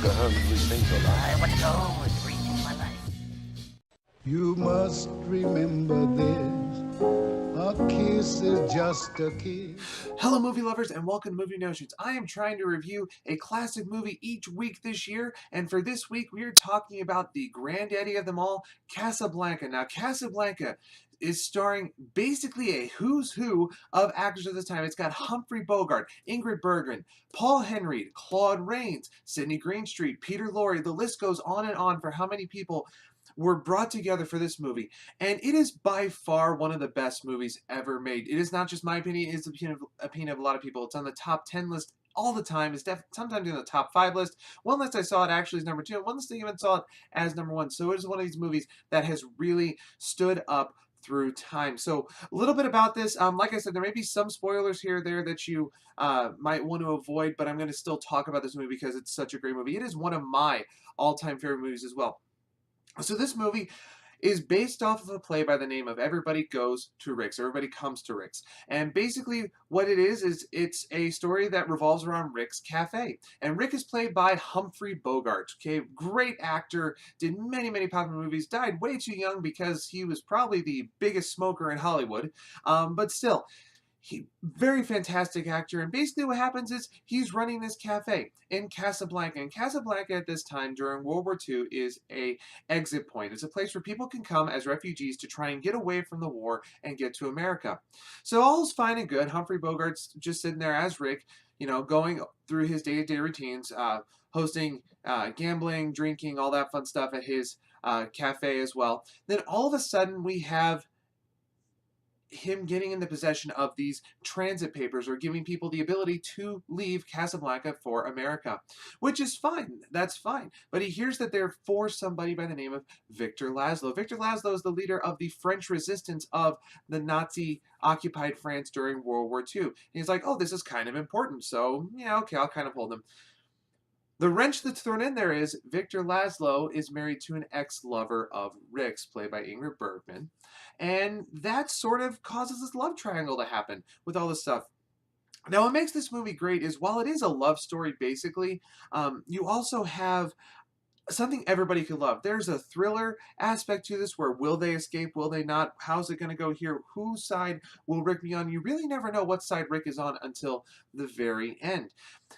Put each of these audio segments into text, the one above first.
100 things alive. I want to go and rethink my life. You must remember this. A kiss is just a kiss. Hello movie lovers and welcome to Movie Notions. I am trying to review a classic movie each week this year, and for this week we are talking about the granddaddy of them all, Casablanca. Now Casablanca is starring basically a who's who of actors of this time. It's got Humphrey Bogart, Ingrid Bergman, Paul Henreid, Claude Rains, Sidney Greenstreet, Peter Lorre. The list goes on and on for how many people were brought together for this movie, and it is by far one of the best movies ever made. It is not just my opinion, it is the opinion of a lot of people. It's on the top 10 list all the time. It's sometimes in the top 5 list. One list I saw it actually is number 2, and one list I even saw it as number 1. So it is one of these movies that has really stood up through time. So a little bit about this. Like I said, there may be some spoilers here or there that you might want to avoid, but I'm going to still talk about this movie because it's such a great movie. It is one of my all-time favorite movies as well. So this movie is based off of a play by the name of Everybody Goes to Rick's. Everybody Comes to Rick's. And basically what it is it's a story that revolves around Rick's Cafe. And Rick is played by Humphrey Bogart. Okay, great actor, did many, many popular movies, died way too young because he was probably the biggest smoker in Hollywood. But still, very fantastic actor, and basically what happens is he's running this cafe in Casablanca. And Casablanca at this time during World War II is a exit point. It's a place where people can come as refugees to try and get away from the war and get to America. So all's fine and good. Humphrey Bogart's just sitting there as Rick, you know, going through his day-to-day routines, hosting, gambling, drinking, all that fun stuff at his cafe as well. Then all of a sudden we have him getting in the possession of these transit papers, or giving people the ability to leave Casablanca for America, which is fine. That's fine. But he hears that they're for somebody by the name of Victor Laszlo. Victor Laszlo is the leader of the French resistance of the Nazi-occupied France during World War II. And he's like, oh, this is kind of important. So, yeah, okay, I'll kind of hold him. The wrench that's thrown in there is Victor Laszlo is married to an ex-lover of Rick's, played by Ingrid Bergman. And that sort of causes this love triangle to happen with all this stuff. Now, what makes this movie great is while it is a love story, basically, you also have something everybody could love. There's a thriller aspect to this where will they escape, will they not, how's it going to go here, whose side will Rick be on? You really never know what side Rick is on until the very end.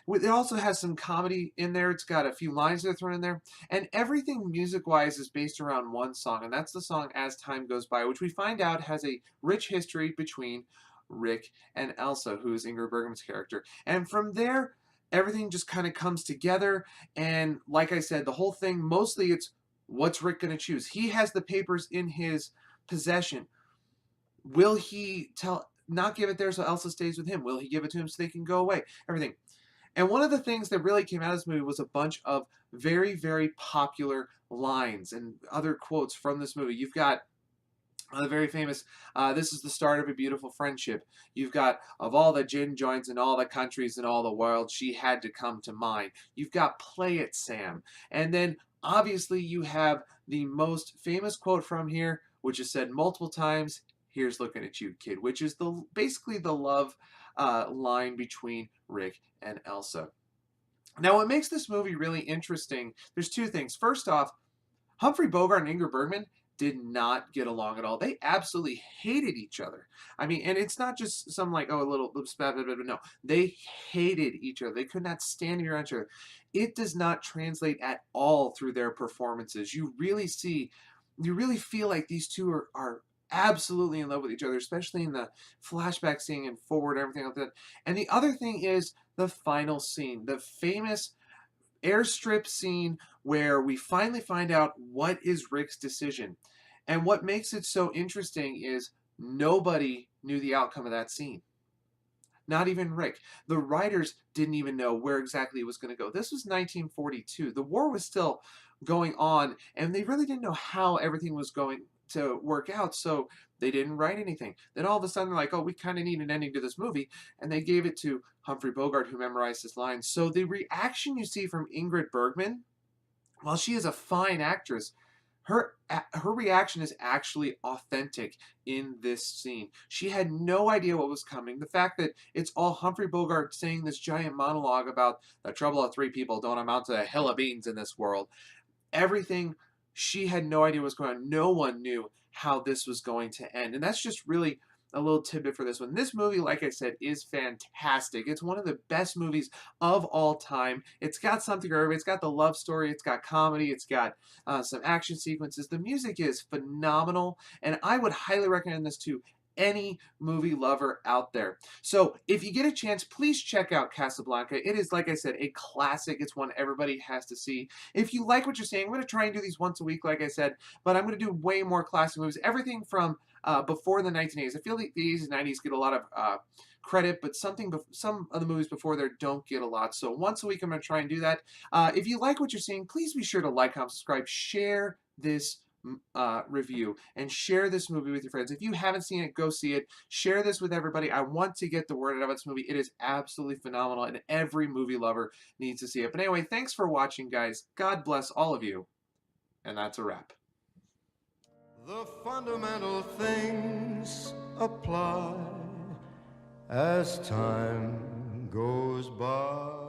It also has some comedy in there. It's got a few lines that are thrown in there, and everything music-wise is based around one song, and that's the song As Time Goes By, which we find out has a rich history between Rick and Elsa, who is Ingrid Bergman's character. And from there, everything just kind of comes together, and like I said, the whole thing, mostly it's what's Rick going to choose? He has the papers in his possession. Will he not give it there so Elsa stays with him? Will he give it to him so they can go away? Everything. And one of the things that really came out of this movie was a bunch of very, very popular lines and other quotes from this movie. You've got the very famous, this is the start of a beautiful friendship. You've got, of all the gin joints in all the countries in all the world, she had to come to mine. You've got Play It, Sam. And then, obviously, you have the most famous quote from here, which is said multiple times, here's looking at you, kid, which is basically the love line between Rick and Elsa. Now, what makes this movie really interesting, there's two things. First off, Humphrey Bogart and Ingrid Bergman did not get along at all. They absolutely hated each other. I mean, and it's not just some like, oh, a little, no. They hated each other. They could not stand around each other. It does not translate at all through their performances. You really feel like these two are absolutely in love with each other, especially in the flashback scene and forward, everything like that. And the other thing is the final scene, the famous airstrip scene where we finally find out what is Rick's decision. And what makes it so interesting is nobody knew the outcome of that scene. Not even Rick. The writers didn't even know where exactly it was going to go. This was 1942. The war was still going on, and they really didn't know how everything was going to work out, so they didn't write anything. Then all of a sudden they're like, oh, we kind of need an ending to this movie, and they gave it to Humphrey Bogart, who memorized his lines. So the reaction you see from Ingrid Bergman, while she is a fine actress, her reaction is actually authentic in this scene. She had no idea what was coming. The fact that it's all Humphrey Bogart saying this giant monologue about the trouble of three people don't amount to a hill of beans in this world. Everything, she had no idea what was going on. No one knew how this was going to end. And that's just really a little tidbit for this one. This movie, like I said, is fantastic. It's one of the best movies of all time. It's got something for everybody. It's got the love story. It's got comedy. It's got some action sequences. The music is phenomenal, and I would highly recommend this to any movie lover out there. So if you get a chance, please check out Casablanca. It is, like I said, a classic. It's one everybody has to see. If you like what you're seeing, I'm going to try and do these once a week, like I said, but I'm going to do way more classic movies. Everything from before the 1980s. I feel like the 80s and 90s get a lot of credit, but some of the movies before there don't get a lot. So once a week, I'm going to try and do that. If you like what you're seeing, please be sure to like, comment, subscribe, share this review, and share this movie with your friends. If you haven't seen it, go see it. Share this with everybody. I want to get the word out about this movie. It is absolutely phenomenal, and every movie lover needs to see it. But anyway, thanks for watching, guys. God bless all of you, and that's a wrap. The fundamental things apply as time goes by.